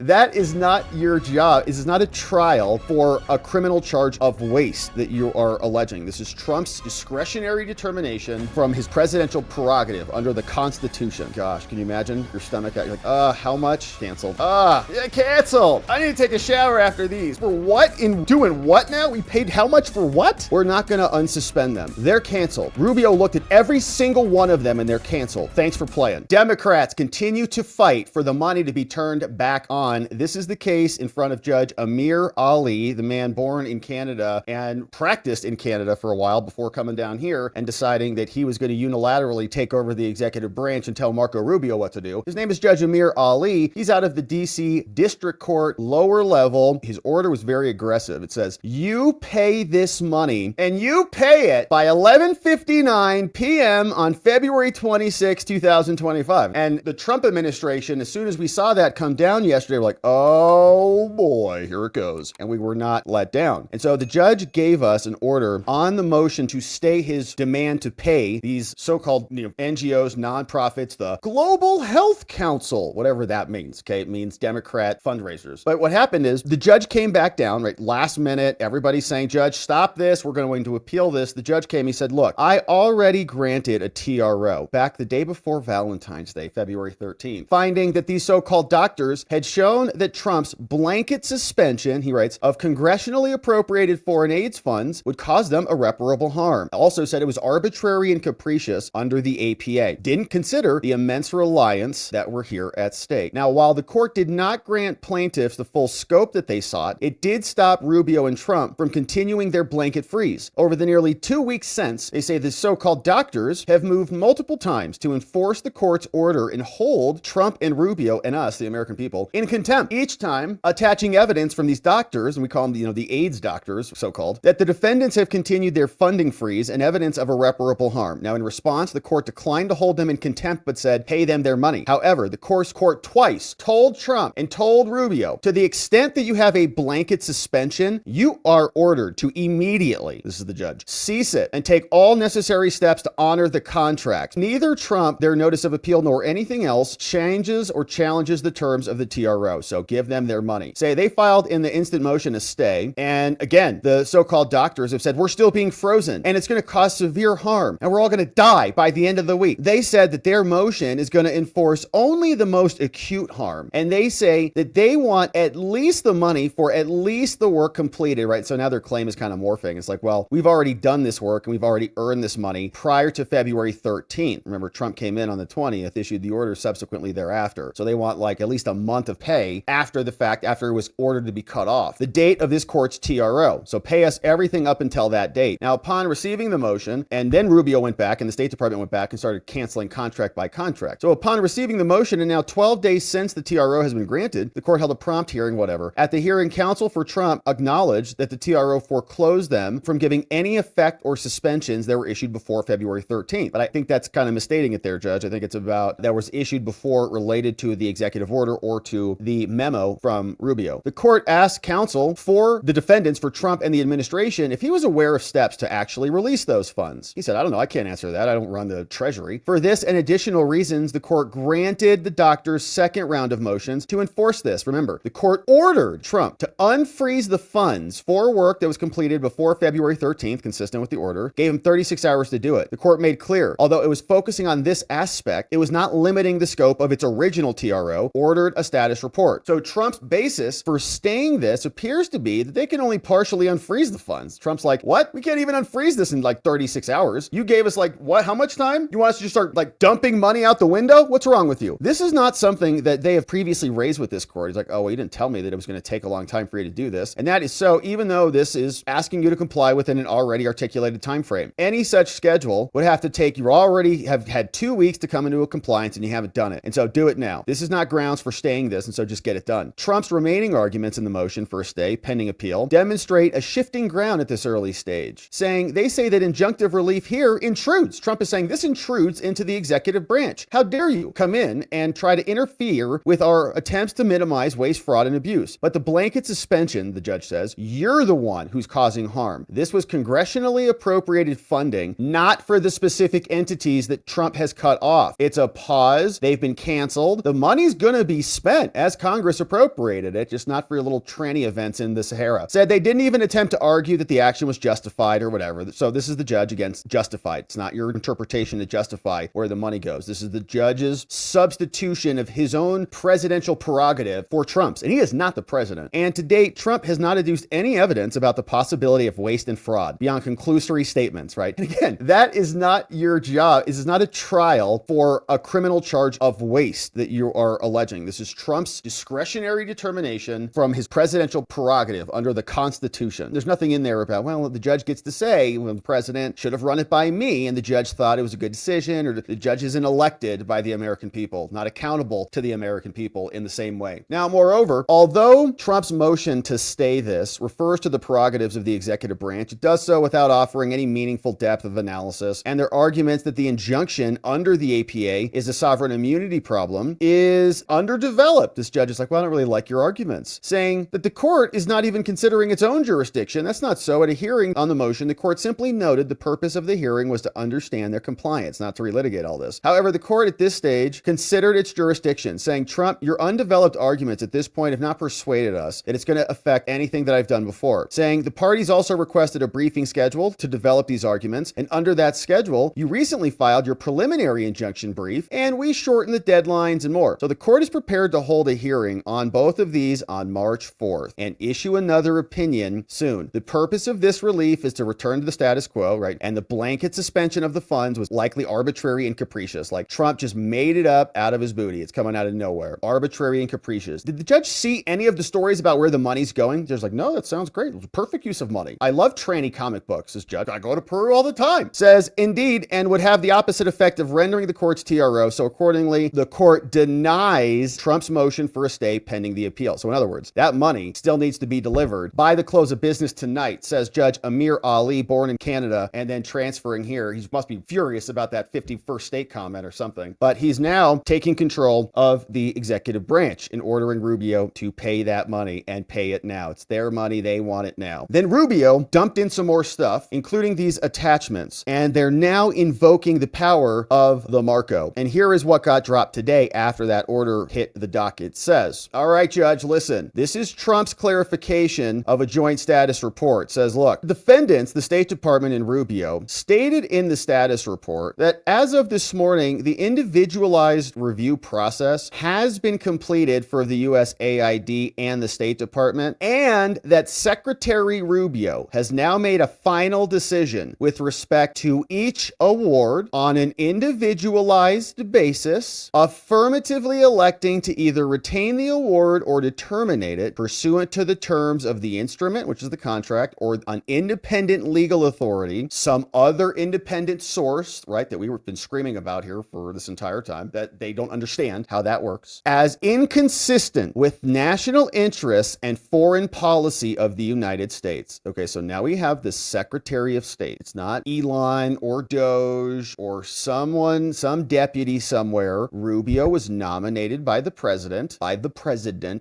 That is not your job. This is not a trial for a criminal charge of waste that you are alleging. This is Trump's discretionary determination from his presidential prerogative under the Constitution. Gosh, can you imagine your stomach? You're like, how much? Canceled. Yeah, canceled. I need to take a shower after these. For what? In doing what now? We paid how much for what? We're not going to unsuspend them. They're canceled. Rubio looked at every single one of them and they're canceled. Thanks for playing. Democrats continue to fight for the money to be turned back on. This is the case in front of Judge Amir Ali, the man born in Canada and practiced in Canada for a while before coming down here and deciding that he was going to unilaterally take over the executive branch and tell Marco Rubio what to do. His name is Judge Amir Ali. He's out of the DC District Court, lower level. His order was very aggressive. It says, you pay this money and you pay it by 11:59 p.m. on February 26, 2025. And the Trump administration, as soon as we saw that come down yesterday, we're like, oh boy, here it goes. And we were not let down. And so the judge gave us an order on the motion to stay his demand to pay these so-called NGOs, nonprofits, the Global Health Council, whatever that means. Okay, it means Democrat fundraisers. But what happened is the judge came back down, right? Last minute, everybody's saying, Judge, stop this. We're going to appeal this. The judge came, he said, look, I already granted a TRO back the day before Valentine's Day, February 13th, finding that these so-called doctors had shown that Trump's blanket suspension, he writes, of congressionally appropriated foreign AIDS funds would cause them irreparable harm. Also said it was arbitrary and capricious under the APA. Didn't consider the immense reliance that were here at stake. Now, while the court did not grant plaintiffs the full scope that they sought, it did stop Rubio and Trump from continuing their blanket freeze. Over the nearly 2 weeks since, they say the so-called doctors have moved multiple times to enforce the court's order and hold Trump and Rubio and us, the American people, in contempt. Each time attaching evidence from these doctors, and we call them, the AIDS doctors, so-called, that the defendants have continued their funding freeze and evidence of irreparable harm. Now, in response, the court declined to hold them in contempt, but said, pay them their money. However, the court twice told Trump and told Rubio, to the extent that you have a blanket suspension, you are ordered to immediately, this is the judge, cease it and take all necessary steps to honor the contract. Neither Trump, their notice of appeal, nor anything else changes or challenges the terms of the TRO. So give them their money. Say they filed in the instant motion a stay. And again, the so-called doctors have said, we're still being frozen and it's going to cause severe harm and we're all going to die by the end of the week. They said that their motion is going to enforce only the most acute harm. And they say that they want at least the money for at least the work completed, right? So now their claim is kind of morphing. It's like, well, we've already done this work and we've already earned this money prior to February 13th. Remember, Trump came in on the 20th, issued the order subsequently thereafter. So they want like at least a month of pay after the fact, after it was ordered to be cut off. The date of this court's TRO. So pay us everything up until that date. Now, upon receiving the motion, and then Rubio went back and the State Department went back and started canceling contract by contract. So upon receiving the motion, and now 12 days since the TRO has been granted, the court held a prompt hearing, whatever. At the hearing, counsel for Trump acknowledged that the TRO foreclosed them from giving any effect or suspensions that were issued before February 13th. But I think that's kind of misstating it there, Judge. I think it's about that was issued before related to the executive order or to the memo from Rubio. The court asked counsel for the defendants, for Trump and the administration, if he was aware of steps to actually release those funds. He said, I don't know. I can't answer that. I don't run the Treasury. For this and additional reasons, the court granted the doctor's second round of motions to enforce this. Remember, the court ordered Trump to unfreeze the funds for work that was completed before February 13th, consistent with the order, gave him 36 hours to do it. The court made clear, although it was focusing on this aspect, it was not limiting the scope of its original TRO, ordered a status report. So Trump's basis for staying this appears to be that they can only partially unfreeze the funds. Trump's like, what? We can't even unfreeze this in like 36 hours. You gave us like, what? How much time? You want us to just start like dumping money out the window? What's wrong with you? This is not something that they have previously raised with this court. He's like, oh, well, you didn't tell me that it was going to take a long time for you to do this. And that is so, even though this is asking you to comply within an already articulated time frame. Any such schedule would have to take, you already have had 2 weeks to come into a compliance and you haven't done it. And so do it now. This is not grounds for staying this, and so just get it done. Trump's remaining arguments in the motion for a stay pending appeal demonstrate a shifting ground at this early stage, saying they say that injunctive relief here intrudes. Trump is saying this intrudes into the executive branch. How dare you come in and try to interfere with our attempts to minimize waste, fraud, and abuse? But the blanket suspension, the judge says, you're the one who's causing harm. This was congressionally appropriated funding, not for the specific entities that Trump has cut off. It's a pause. They've been canceled. The money's going to be spent as as Congress appropriated it, just not for your little tranny events in the Sahara. Said they didn't even attempt to argue that the action was justified or whatever. So this is the judge against justified. It's not your interpretation to justify where the money goes. This is the judge's substitution of his own presidential prerogative for Trump's. And he is not the president. And to date, Trump has not adduced any evidence about the possibility of waste and fraud beyond conclusory statements, right? And again, that is not your job. This is not a trial for a criminal charge of waste that you are alleging. This is Trump's discretionary determination from his presidential prerogative under the Constitution. There's nothing in there about, well, the judge gets to say, well, the president should have run it by me, and the judge thought it was a good decision, or the judge isn't elected by the American people, not accountable to the American people in the same way. Now, moreover, although Trump's motion to stay this refers to the prerogatives of the executive branch, it does so without offering any meaningful depth of analysis, and their arguments that the injunction under the APA is a sovereign immunity problem is underdeveloped. This judge is like, well, I don't really like your arguments, saying that the court is not even considering its own jurisdiction. That's not so. At a hearing on the motion, the court simply noted the purpose of the hearing was to understand their compliance, not to relitigate all this. However, the court at this stage considered its jurisdiction, saying, Trump, your undeveloped arguments at this point have not persuaded us that it's going to affect anything that I've done before, saying the parties also requested a briefing schedule to develop these arguments, and under that schedule, you recently filed your preliminary injunction brief, and we shortened the deadlines and more. So the court is prepared to hold a hearing on both of these on March 4th and issue another opinion soon. The purpose of this relief is to return to the status quo, right? And the blanket suspension of the funds was likely arbitrary and capricious. Like Trump just made it up out of his booty. It's coming out of nowhere. Arbitrary and capricious. Did the judge see any of the stories about where the money's going? There's like, no, that sounds great. It was a perfect use of money. I love tranny comic books. This judge, I go to Peru all the time. Says, indeed, and would have the opposite effect of rendering the court's TRO. So accordingly, the court denies Trump's motion for a stay pending the appeal. So in other words, that money still needs to be delivered by the close of business tonight, says Judge Amir Ali, born in Canada and then transferring here. He must be furious about that 51st state comment or something. But he's now taking control of the executive branch in ordering Rubio to pay that money and pay it now. It's their money. They want it now. Then Rubio dumped in some more stuff, including these attachments, and they're now invoking the power of the Marco. And here is what got dropped today after that order hit the docket. It says, all right, Judge, listen, this is Trump's clarification of a joint status report. It says, look, defendants, the State Department and Rubio, stated in the status report that as of this morning, the individualized review process has been completed for the USAID and the State Department, and that Secretary Rubio has now made a final decision with respect to each award on an individualized basis, affirmatively electing to either retain the award or to terminate it pursuant to the terms of the instrument, which is the contract, or an independent legal authority, some other independent source, right, that we've been screaming about here for this entire time, that they don't understand how that works, as inconsistent with national interests and foreign policy of the United States. Okay, so now we have the Secretary of State. It's not Elon or Doge or someone, some deputy somewhere. Rubio was nominated by the president,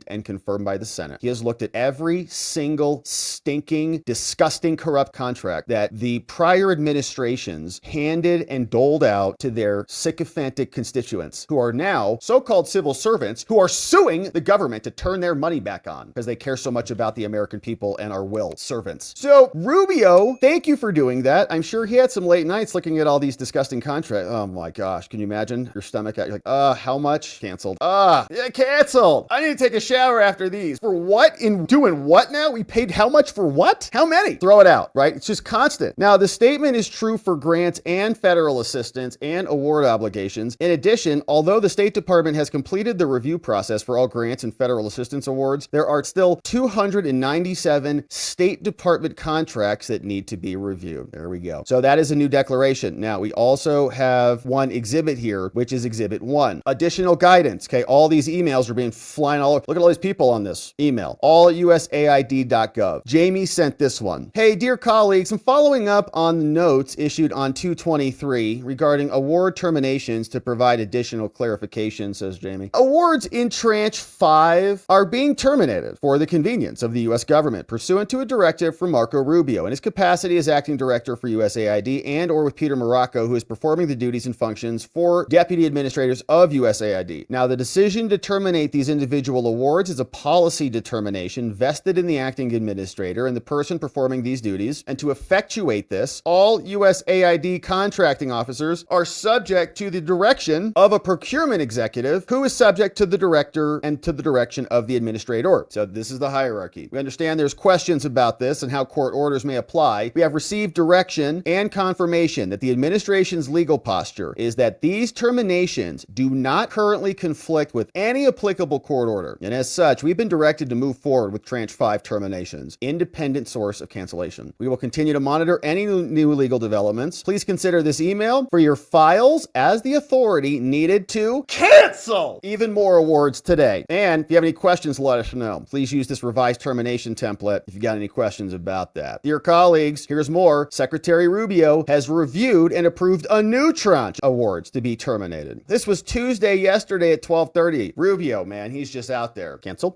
and confirmed by the Senate. He has looked at every single stinking, disgusting, corrupt contract that the prior administrations handed and doled out to their sycophantic constituents, who are now so-called civil servants who are suing the government to turn their money back on because they care so much about the American people and our will servants. So Rubio, thank you for doing that. I'm sure he had some late nights looking at all these disgusting contracts. Oh my gosh, can you imagine your stomach out? You're like, how much? Canceled. Yeah, canceled. I need to take a shower after these. For what? In doing what now? We paid how much for what? How many? Throw it out, right? It's just constant. Now, the statement is true for grants and federal assistance and award obligations. In addition, although the State Department has completed the review process for all grants and federal assistance awards, there are still 297 State Department contracts that need to be reviewed. There we go. So that is a new declaration. Now, we also have one exhibit here, which is Exhibit 1. Additional guidance. Okay, all these emails are being flying all over. Look at all these people on this email. All at USAID.gov. Jamie sent this one. Hey, dear colleagues, I'm following up on the notes issued on 2/23 regarding award terminations to provide additional clarification, says Jamie. Awards in Tranche 5 are being terminated for the convenience of the U.S. government pursuant to a directive from Marco Rubio in his capacity as acting director for USAID and or with Peter Morocco, who is performing the duties and functions for deputy administrators of USAID. Now, the decision to terminate terminate these individual awards is a policy determination vested in the acting administrator and the person performing these duties. And to effectuate this, all USAID contracting officers are subject to the direction of a procurement executive who is subject to the director and to the direction of the administrator. So this is the hierarchy. We understand there's questions about this and how court orders may apply. We have received direction and confirmation that the administration's legal posture is that these terminations do not currently conflict with any applicable court order. And as such, we've been directed to move forward with Tranche 5 terminations, independent source of cancellation. We will continue to monitor any new legal developments. Please consider this email for your files as the authority needed to cancel even more awards today. And if you have any questions, let us know. Please use this revised termination template if you got any questions about that. Dear colleagues, here's more. Secretary Rubio has reviewed and approved a new tranche of awards to be terminated. This was Tuesday yesterday at 12:30. Rubio, man, he's just out there. Cancel,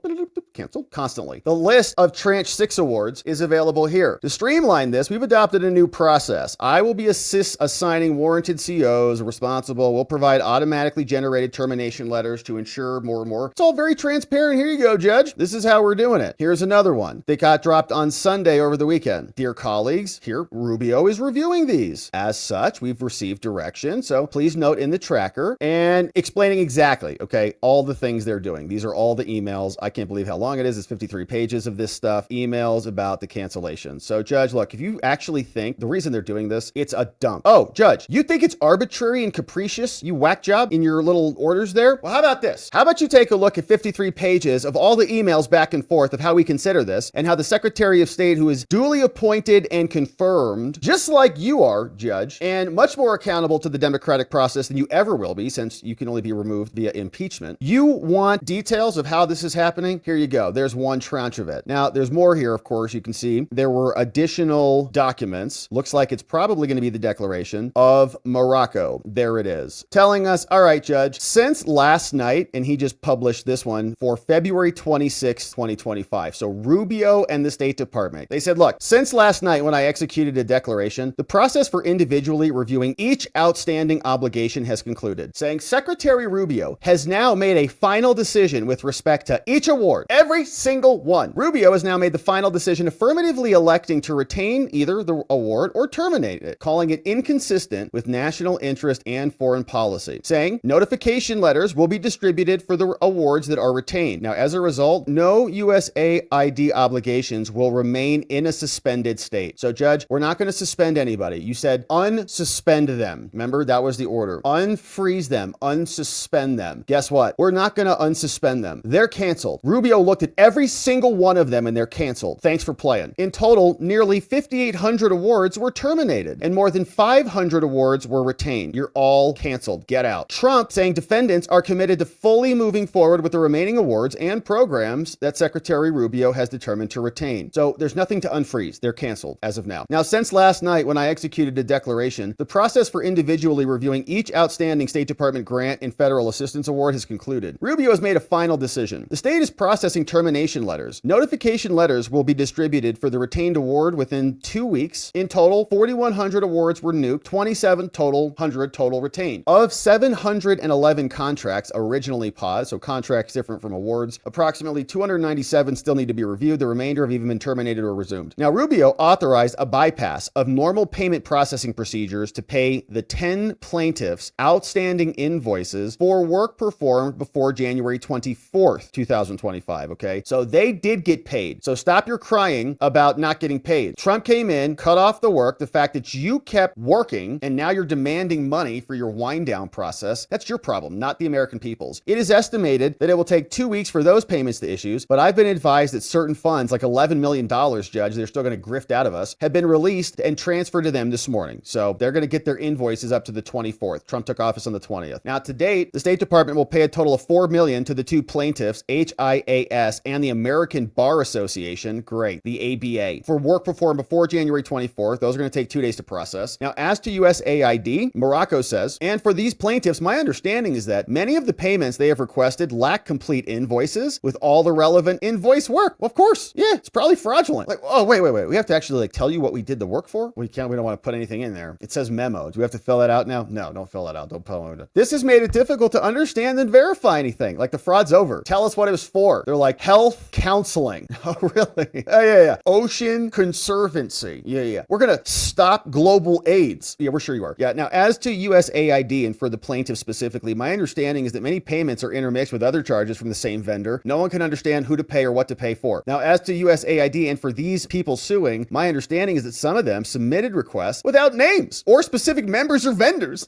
constantly. The list of Tranche 6 awards is available here. To streamline this, we've adopted a new process. I will be assigning warranted COs responsible. We'll provide automatically generated termination letters to ensure more and more. It's all very transparent. Here you go, Judge. This is how we're doing it. Here's another one that got dropped on Sunday over the weekend. Dear colleagues, here Rubio is reviewing these. As such, we've received direction. So please note in the tracker and explaining exactly, okay, all the things they're doing. These are all the emails. I can't believe how long it is. It's 53 pages of this stuff, emails about the cancellation. So Judge, look, if you actually think the reason they're doing this, it's a dump. Oh, Judge, you think it's arbitrary and capricious, you whack job in your little orders there? Well, how about this? How about you take a look at 53 pages of all the emails back and forth of how we consider this and how the Secretary of State, who is duly appointed and confirmed, just like you are, Judge, and much more accountable to the democratic process than you ever will be, since you can only be removed via impeachment. You want details of how this is happening? Here you go. There's one tranche of it. Now, there's more here, of course. You can see there were additional documents. Looks like it's probably going to be the Declaration of Morocco. There it is. Telling us, all right, Judge, since last night, and he just published this one for February 26, 2025. So Rubio and the State Department, they said, look, since last night when I executed a declaration, the process for individually reviewing each outstanding obligation has concluded, saying Secretary Rubio has now made a final decision with respect to each award, every single one. Rubio has now made the final decision affirmatively electing to retain either the award or terminate it, calling it inconsistent with national interest and foreign policy, saying notification letters will be distributed for the awards that are retained. Now, as a result, no USAID obligations will remain in a suspended state. So, Judge, we're not going to suspend anybody. You said unsuspend them. Remember, that was the order. Unfreeze them, unsuspend them. Guess what? We're not going to unsuspend them. They're canceled. Rubio looked at every single one of them and they're canceled. Thanks for playing. In total, nearly 5,800 awards were terminated and more than 500 awards were retained. You're all canceled. Get out. Trump saying defendants are committed to fully moving forward with the remaining awards and programs that Secretary Rubio has determined to retain. So there's nothing to unfreeze. They're canceled as of now. Now, since last night when I executed a declaration, the process for individually reviewing each outstanding State Department grant and federal assistance award has concluded. Rubio has made a final decision. The state is processing termination letters. Notification letters will be distributed for the retained award within 2 weeks. In total, 4,100 awards were nuked, 100 total retained. Of 711 contracts originally paused, so contracts different from awards, approximately 297 still need to be reviewed. The remainder have even been terminated or resumed. Now, Rubio authorized a bypass of normal payment processing procedures to pay the 10 plaintiffs' outstanding invoices for work performed before January 24th, 2025, okay? So they did get paid. So stop your crying about not getting paid. Trump came in, cut off the work, the fact that you kept working, and now you're demanding money for your wind down process. That's your problem, not the American people's. It is estimated that it will take 2 weeks for those payments to issue, but I've been advised that certain funds, like $11 million, Judge, they're still going to grift out of us, have been released and transferred to them this morning. So they're going to get their invoices up to the 24th. Trump took office on the 20th. Now, to date, the State Department will pay a total of $4 million to the two plaintiffs, HIAS DEFIES and the American Bar Association, great, the ABA, for work performed before January 24th. Those are going to take 2 days to process. Now, as to USAID, Morocco says, and for these plaintiffs, my understanding is that many of the payments they have requested lack complete invoices with all the relevant invoice work. Well, of course, yeah, it's probably fraudulent. Like, oh, wait. We have to actually like tell you what we did the work for? We don't want to put anything in there. It says memo. Do we have to fill that out now? No, don't fill that out. Don't put it. This has made it difficult to understand and verify anything. Like the fraud's over. Tell us what it was for. They're like health counseling. Oh, really? Oh, yeah. Ocean Conservancy. Yeah. We're going to stop global AIDS. Yeah, we're sure you are. Yeah. Now, as to USAID and for the plaintiff specifically, my understanding is that many payments are intermixed with other charges from the same vendor. No one can understand who to pay or what to pay for. Now, as to USAID and for these people suing, my understanding is that some of them submitted requests without names or specific members or vendors.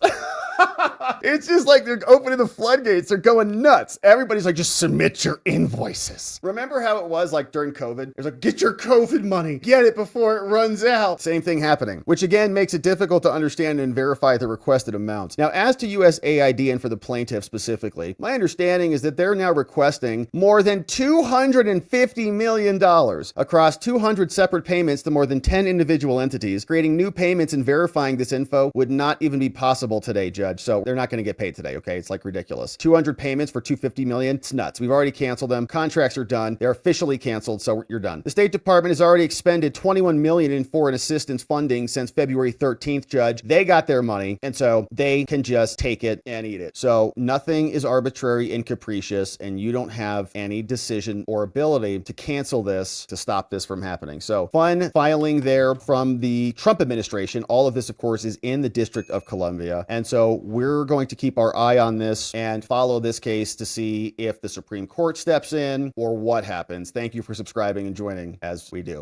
It's just like they're opening the floodgates. They're going nuts. Everybody's like, just submit your invoices. Remember how it was like during COVID? It was like, get your COVID money. Get it before it runs out. Same thing happening, which again makes it difficult to understand and verify the requested amounts. Now, as to USAID and for the plaintiff specifically, my understanding is that they're now requesting more than $250 million across 200 separate payments to more than 10 individual entities. Creating new payments and verifying this info would not even be possible today, Judge. So they're not going to get paid today, okay? It's like ridiculous. 200 payments for $250 million? It's nuts. We've already canceled them. Contracts are done. They're officially canceled, so you're done. The State Department has already expended $21 million in foreign assistance funding since February 13th, Judge. They got their money, and so they can just take it and eat it. So nothing is arbitrary and capricious, and you don't have any decision or ability to cancel this, to stop this from happening. So fun filing there from the Trump administration. All of this, of course, is in the District of Columbia. And so we're going to keep our eye on this and follow this case to see if the Supreme Court steps in or what happens. Thank you for subscribing and joining as we do.